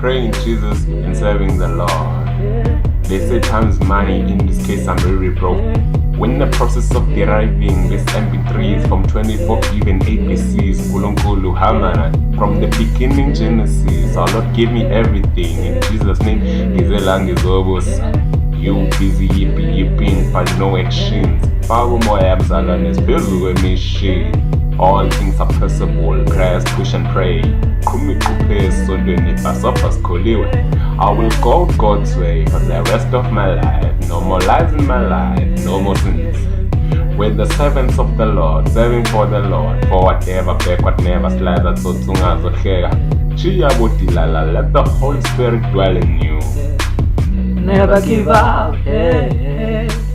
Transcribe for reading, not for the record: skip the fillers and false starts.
praying Jesus and serving the Lord. They say time's money, in this case I'm very broke. When the process of deriving this MP3s from 24 given APCs, Kulunkulu Hamana, from the beginning Genesis, our Lord gave me everything. In Jesus' name, Gizelang Izobos. You busy yipping, but no actions. Power more absalan is built with me shit. All things are possible, prayers push and pray. I will go God's way for the rest of my life. No more lies in my life, no more sins. We're the servants of the Lord, serving for the Lord. For whatever, backward, never slide, that's what let the Holy Spirit dwell in you. Never give up, hey, hey.